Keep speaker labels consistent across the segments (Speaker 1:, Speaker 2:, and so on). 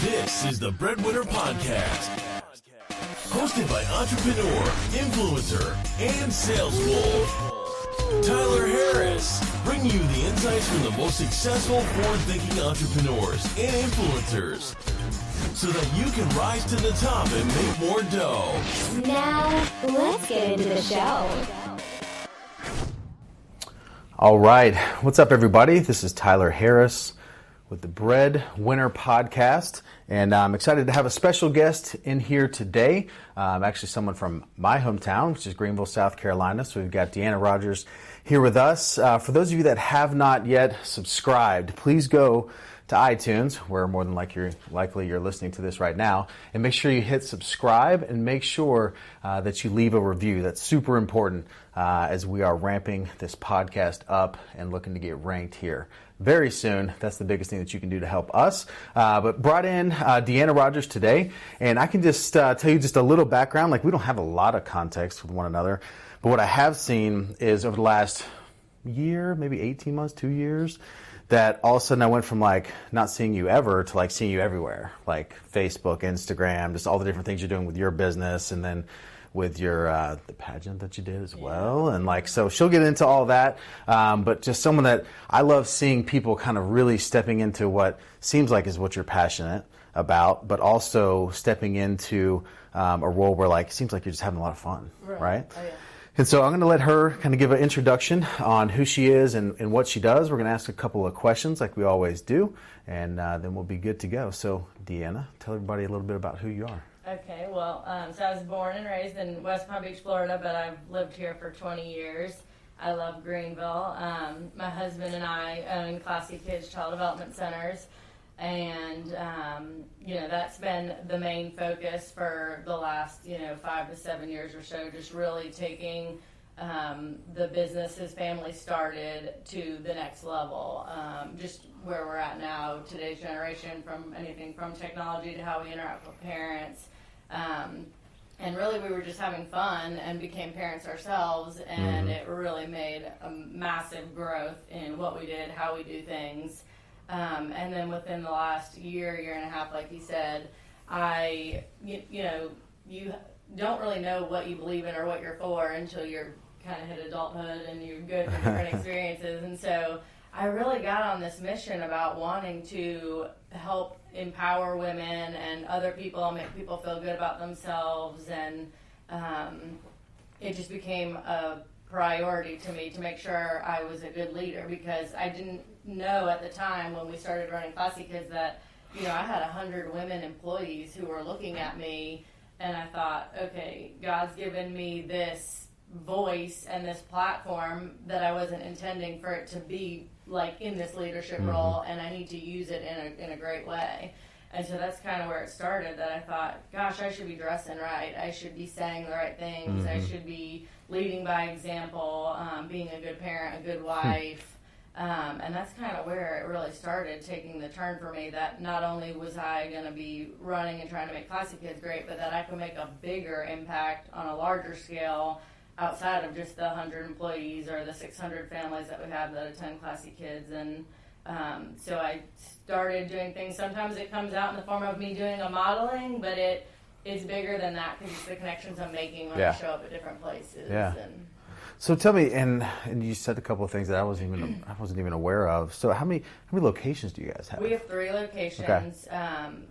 Speaker 1: This is the BreadWinner Podcast, hosted by entrepreneur, influencer, and sales wolf, Tyler Harris, bringing you the insights from the most successful forward-thinking entrepreneurs and influencers, so that you can rise to the top and make more dough.
Speaker 2: Now, let's get into the show.
Speaker 3: All right. What's up, everybody? This is Tyler Harris with the BreadWinner Podcast, and I'm excited to have a special guest in here today. Actually, someone from my hometown, which is Greenville, South Carolina. So we've got Deanna Rogers here with us. For those of you that have not yet subscribed, please go to iTunes, where more than likely you're listening to this right now, and make sure you hit subscribe and make sure that you leave a review. That's super important as we are ramping this podcast up and looking to get ranked here very soon. That's the biggest thing that you can do to help us. But brought in Deanna Rogers today, and I can just tell you just a little background. Like, we don't have a lot of context with one another, but what I have seen is over the last year, maybe 18 months, 2 years, that all of a sudden I went from like not seeing you ever to like seeing you everywhere, like Facebook, Instagram, just all the different things you're doing with your business, and then with your the pageant that you did as well. And like, so she'll get into all that, but just someone that I love seeing people kind of really stepping into what seems like is what you're passionate about, but also stepping into a role where like it seems like you're just having a lot of fun, right? Oh, yeah. And so I'm going to let her kind of give an introduction on who she is and what she does. We're going to ask a couple of questions like we always do, and then we'll be good to go. So Deanna, tell everybody a little bit about who you are.
Speaker 4: Okay, well, so I was born and raised in West Palm Beach, Florida, but I've lived here for 20 years. I love Greenville. My husband and I own Classy Kids Child Development Centers, and that's been the main focus for the last 5 to 7 years or so, just really taking the business his family started to the next level. Just where we're at now, today's generation, from anything from technology to how we interact with parents. And really we were just having fun and became parents ourselves, and it really made a massive growth in what we did, how we do things. And then within the last year and a half, like you said, you don't really know what you believe in or what you're for until you're kind of hit adulthood and you go through different experiences. And so I really got on this mission about wanting to help empower women and other people, make people feel good about themselves. And it just became a priority to me to make sure I was a good leader, because I didn't know at the time when we started running Classy Kids that, I had 100 women employees who were looking at me, and I thought, okay, God's given me this voice and this platform that I wasn't intending for it to be like in this leadership role, and I need to use it in a great way. And so that's kind of where it started, that I thought, gosh, I should be dressing right. I should be saying the right things. I should be leading by example, being a good parent, a good wife. And that's kind of where it really started, taking the turn for me, that not only was I going to be running and trying to make Classy Kids great, but that I could make a bigger impact on a larger scale outside of just the 100 employees or the 600 families that we have that attend Classy Kids. And so I started doing things. Sometimes it comes out in the form of me doing a modeling, but it's bigger than that, because it's the connections I'm making when I show up at different places. Yeah.
Speaker 3: So tell me, and you said a couple of things that I wasn't even aware of. So how many locations do you guys have?
Speaker 4: We have 3 locations. Okay.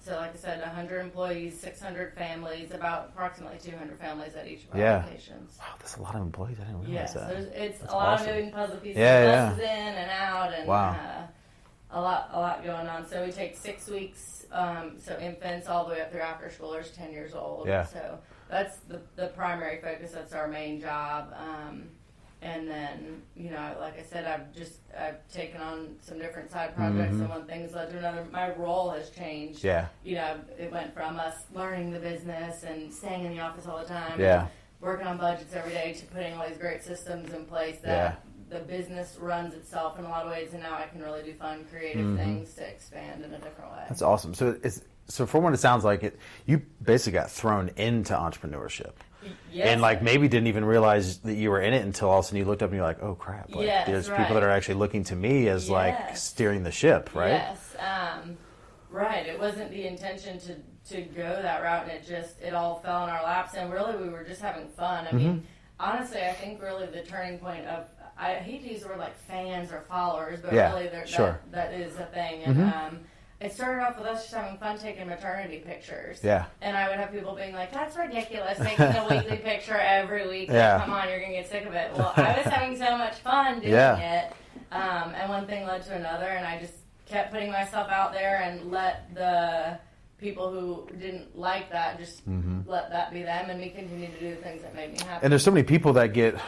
Speaker 4: So like I said, 100 employees, 600 families, about approximately 200 families at each of our locations.
Speaker 3: Wow, that's a lot of employees. I didn't realize that.
Speaker 4: It's
Speaker 3: that's
Speaker 4: a lot
Speaker 3: awesome.
Speaker 4: of moving puzzle pieces, buses in and out, and a lot going on. So we take 6 weeks, so infants all the way up through after schoolers, 10 years old. Yeah. So that's the primary focus. That's our main job. And then, like I said, I've taken on some different side projects, and one thing's led to another. My role has changed. Yeah. It went from us learning the business and staying in the office all the time, and working on budgets every day, to putting all these great systems in place that the business runs itself in a lot of ways, and now I can really do fun, creative things to expand in a different way.
Speaker 3: That's awesome. So from what it sounds like, you basically got thrown into entrepreneurship. Yes. And like maybe didn't even realize that you were in it until all of a sudden you looked up and you're like, oh crap, like there's people that are actually looking to me as like steering the ship, right?
Speaker 4: Yes. Right. It wasn't the intention to go that route, and it all fell in our laps. And really, we were just having fun. I mean, honestly, I think really the turning point of, I hate to use the word like fans or followers, but really that is a thing. And it started off with us just having fun taking maternity pictures. Yeah. And I would have people being like, that's ridiculous, making a weekly picture every week. Like, come on, you're going to get sick of it. Well, I was having so much fun doing it. And one thing led to another, and I just kept putting myself out there and let the people who didn't like that just let that be them, and me continue to do the things that made me happy.
Speaker 3: And there's so many people that get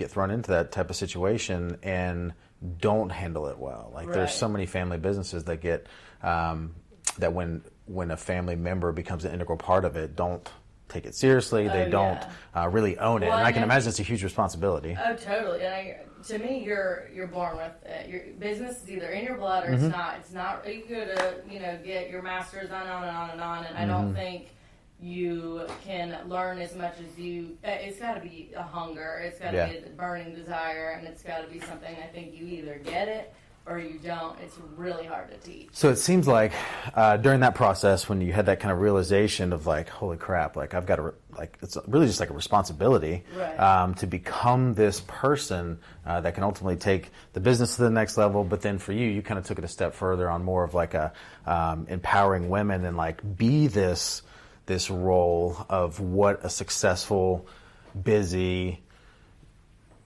Speaker 3: thrown into that type of situation and don't handle it well. Like there's so many family businesses that get that when a family member becomes an integral part of it, don't take it seriously. They don't really own it.
Speaker 4: Well,
Speaker 3: and I can imagine it's a huge responsibility.
Speaker 4: Oh, totally. And to me, you're born with it. Your business is either in your blood or it's not. It's not. You go to get your master's on and on and on. And I don't think you can learn as much as you. It's got to be a hunger. It's got to be a burning desire, and it's got to be something. I think you either get it or you don't. It's really hard to teach.
Speaker 3: So it seems like during that process, when you had that kind of realization of like, holy crap, like I've got to, like, it's really just like a responsibility to become this person that can ultimately take the business to the next level. But then for you, you kind of took it a step further on more of like a empowering women and like be this role of what a successful, busy,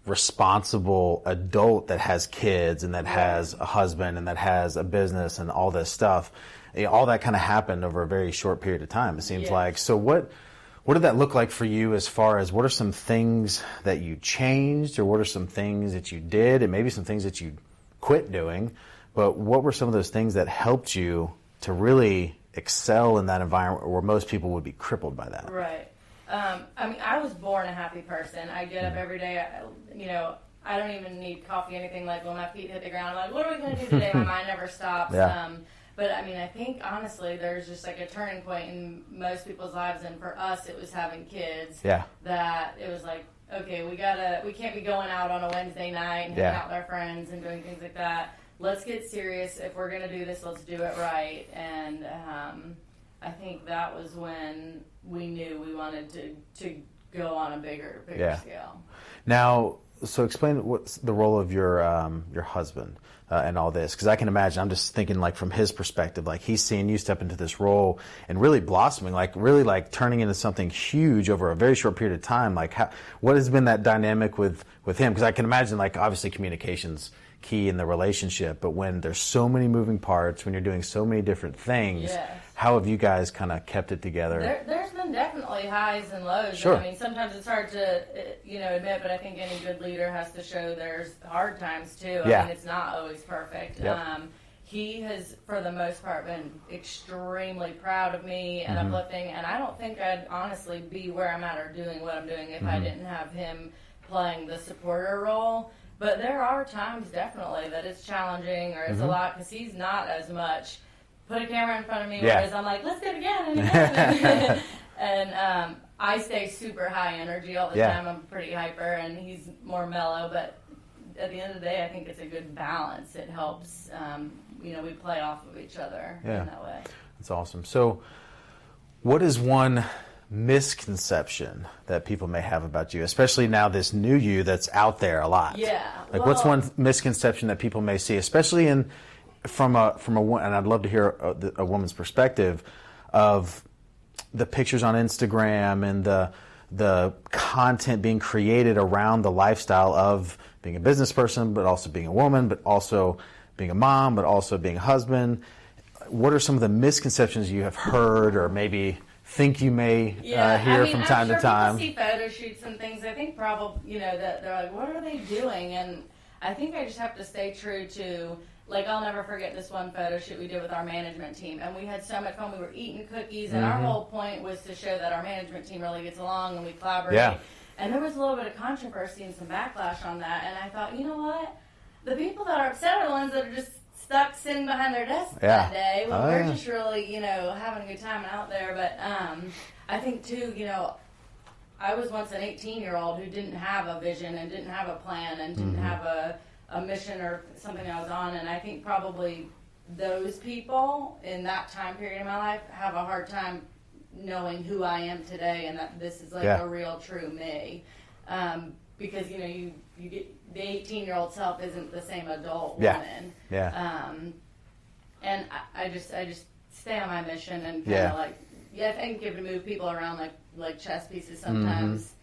Speaker 3: responsible adult that has kids and that has a husband and that has a business and all this stuff, all that kind of happened over a very short period of time, it seems like. So what did that look like for you, as far as what are some things that you changed, or what are some things that you did, and maybe some things that you quit doing, but what were some of those things that helped you to really excel in that environment where most people would be crippled by that?
Speaker 4: Right. I mean, I was born a happy person. I get up every day, I don't even need coffee, anything. Like when my feet hit the ground, I'm like, what are we going to do today? My mind never stops. But I mean, I think honestly, there's just like a turning point in most people's lives, and for us, it was having kids. That it was like, okay, we can't be going out on a Wednesday night and hanging out with our friends and doing things like that. Let's get serious. If we're going to do this, let's do it right. And I think that was when we knew we wanted to go on a bigger scale. Now,
Speaker 3: so explain what's the role of your husband and all this, because I can imagine, I'm just thinking like from his perspective, like he's seeing you step into this role and really blossoming, like really like turning into something huge over a very short period of time. Like what has been that dynamic with him? Because I can imagine, like, obviously communication's key in the relationship, but when there's so many moving parts, when you're doing so many different things, how have you guys kind of kept it together?
Speaker 4: There's been definitely highs and lows.
Speaker 3: Sure.
Speaker 4: I mean, sometimes it's hard to admit, but I think any good leader has to show there's hard times too. I mean, it's not always perfect. He has, for the most part, been extremely proud of me and uplifting, and I don't think I'd honestly be where I'm at or doing what I'm doing if I didn't have him playing the supporter role. But there are times, definitely, that it's challenging or it's a lot, because he's not as much put a camera in front of me, whereas I'm like, let's do it again and again. And I stay super high energy all the time. I'm pretty hyper, and he's more mellow. But at the end of the day, I think it's a good balance. It helps, we play off of each other in that way.
Speaker 3: That's awesome. So what is one misconception that people may have about you, especially now this new you that's out there a lot? Like, what's one misconception that people may see, especially from a woman, and I'd love to hear a woman's perspective of the pictures on Instagram and the content being created around the lifestyle of being a business person, but also being a woman, but also being a mom, but also being a husband. What are some of the misconceptions you have heard, or maybe think you may hear from time to time?
Speaker 4: People see photo shoots and things. I think probably, that they're like, what are they doing? And I think I just have to stay true to, like, I'll never forget this one photo shoot we did with our management team. And we had so much fun. We were eating cookies, and our whole point was to show that our management team really gets along and we collaborate. And there was a little bit of controversy and some backlash on that. And I thought, you know what? The people that are upset are the ones that are just stuck sitting behind their desk that day when we're just really, having a good time out there. But I think, too, I was once an 18-year-old who didn't have a vision and didn't have a plan and didn't have a mission or something I was on. And I think probably those people in that time period in my life have a hard time knowing who I am today and that this is like a real true me. Because, you know, you get the 18-year-old self isn't the same adult woman.
Speaker 3: Yeah.
Speaker 4: And I just stay on my mission and kind of like, I think you have to move people around like chess pieces sometimes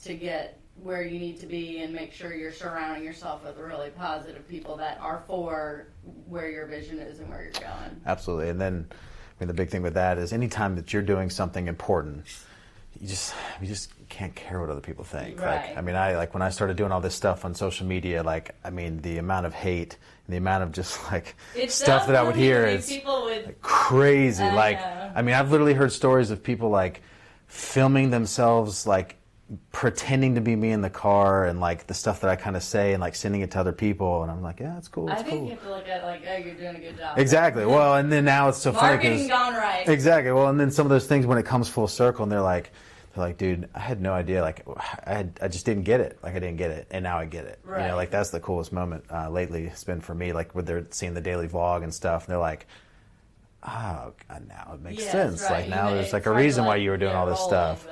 Speaker 4: to get where you need to be and make sure you're surrounding yourself with really positive people that are for where your vision is and where you're going.
Speaker 3: Absolutely. And then, I mean, the big thing with that is anytime that you're doing something important, you just can't care what other people think.
Speaker 4: Right.
Speaker 3: Like, I mean, when I started doing all this stuff on social media, like, I mean, the amount of hate and the amount of just like stuff that I would hear is like, crazy. I mean, I've literally heard stories of people like filming themselves, like pretending to be me in the car and like the stuff that I kind of say and like sending it to other people, and I'm like, yeah, it's cool.
Speaker 4: I think you have to look at it like, oh, you're doing a good job.
Speaker 3: Exactly. Well, and then now it's so funny
Speaker 4: marketing gone right.
Speaker 3: Exactly. Well, and then some of those things when it comes full circle, and they're like, dude, I had no idea. Like, I just didn't get it. Like, I didn't get it, and now I get it.
Speaker 4: Right.
Speaker 3: You know, like that's the coolest moment lately. It's been for me, like when they're seeing the daily vlog and stuff, and they're like, oh, God, now it makes sense. Right. Like now there's like a reason why you were doing all this stuff.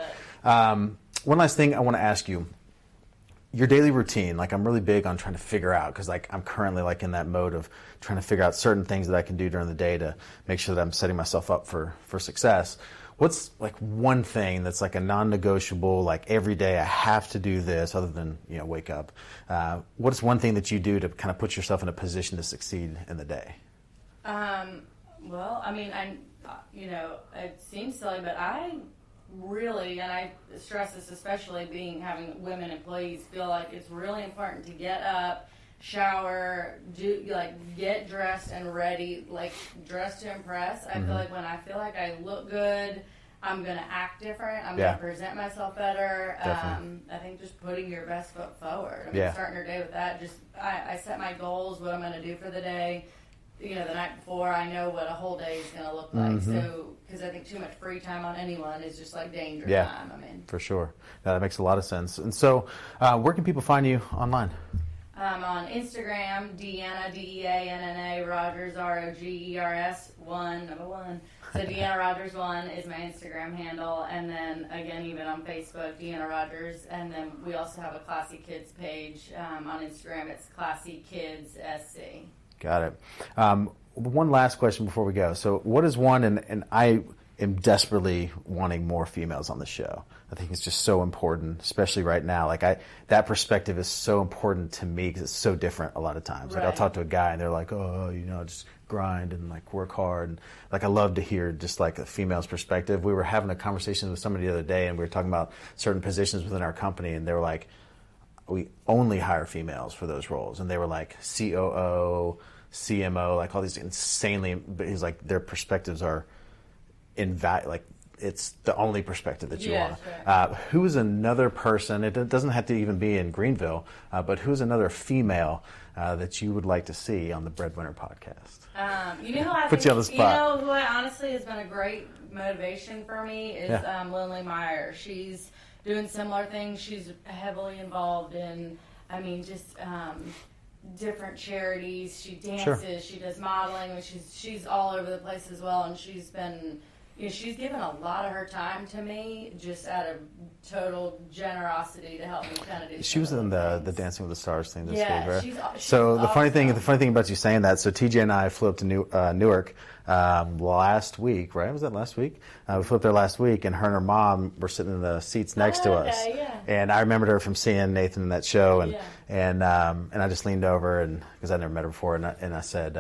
Speaker 3: One last thing I want to ask you. Your daily routine, like I'm really big on trying to figure out, because like I'm currently like in that mode of trying to figure out certain things that I can do during the day to make sure that I'm setting myself up for success. What's like one thing that's like a non-negotiable, like every day I have to do this other than, you know, wake up? What's one thing that you do to kind of put yourself in a position to succeed in the day?
Speaker 4: Well, I mean, you know, it seems silly, but I really, and I stress this especially having women employees, feel like it's really important to get up, shower, get dressed and ready, like dressed to impress. I feel like when I feel like I look good, I'm going to act different. I'm going to present myself better. I think just putting your best foot forward. I mean, starting your day with that. Just I set my goals, what I'm going to do for the day. You know, the night before, I know what a whole day is going to look like. So, because I think too much free time on anyone is just like danger time. I mean,
Speaker 3: for sure. That makes a lot of sense. And so, where can people find you online?
Speaker 4: On Instagram, Deanna, Deanna Rogers, Rogers 1, number 1. So Deanna Rogers 1 is my Instagram handle, and then again, even on Facebook, Deanna Rogers, and then we also have a Classy Kids page on Instagram. It's Classy Kids SC.
Speaker 3: Got it. One last question before we go. So what is one, and I am desperately wanting more females on the show. I think it's just so important, especially right now. Like that perspective is so important to me because it's so different a lot of times. Like I'll talk to a guy and they're like, oh, you know, just grind and like work hard. And like I love to hear just like a female's perspective. We were having a conversation with somebody the other day and we were talking about certain positions within our company, and they were like, we only hire females for those roles. And they were like COO, CMO, like all these insanely, but he's like, their perspectives are like it's the only perspective that you want. Sure. Who's another person, it doesn't have to even be in Greenville, but who's another female that you would like to see on the BreadWinner podcast?
Speaker 4: You know who I
Speaker 3: Put you on the spot.
Speaker 4: You know who honestly has been a great motivation for me is Lindley Meyer. She's doing similar things. She's heavily involved in, I mean, just different charities. She dances. She does modeling. She's all over the place as well. And she's been, you know, she's given a lot of her time to me, just out of total generosity to help me kind of do. She was
Speaker 3: in the Dancing with the Stars thing this week, right?
Speaker 4: She's
Speaker 3: so the
Speaker 4: awesome.
Speaker 3: funny thing about you saying that. So TJ and I flew up to Newark last week, right? Was that last week? We flew up there last week, and her and her mom were sitting in the seats next to us.
Speaker 4: Yeah.
Speaker 3: And I remembered her from seeing Nathan in that show, and I just leaned over, and because I'd never met her before, and I said,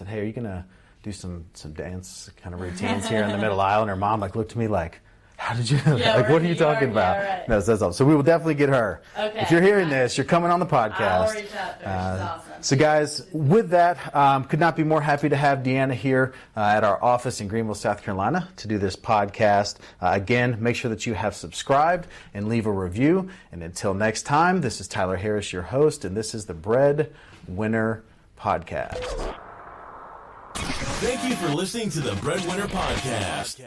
Speaker 3: hey, are you gonna do some dance kind of routines here in the middle aisle? And her mom like looked at me like, how did you like what are you talking about?
Speaker 4: Right.
Speaker 3: No, that's all. So we will definitely get her.
Speaker 4: Okay.
Speaker 3: If you're hearing this, you're coming on the podcast.
Speaker 4: I'll reach out to her. She's awesome.
Speaker 3: So guys, with that, could not be more happy to have Deanna here at our office in Greenville, South Carolina to do this podcast. Again, make sure that you have subscribed and leave a review. And until next time, this is Tyler Harris, your host, and this is the BreadWinner Podcast.
Speaker 1: Thank you for listening to the BreadWinner Podcast.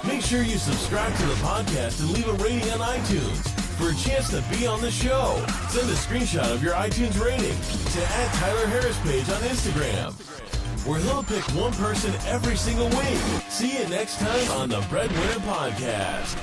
Speaker 1: Make sure you subscribe to the podcast and leave a rating on iTunes. For a chance to be on the show, send a screenshot of your iTunes rating to @TylerHarris page on Instagram. where he'll pick one person every single week. See you next time on the BreadWinner Podcast.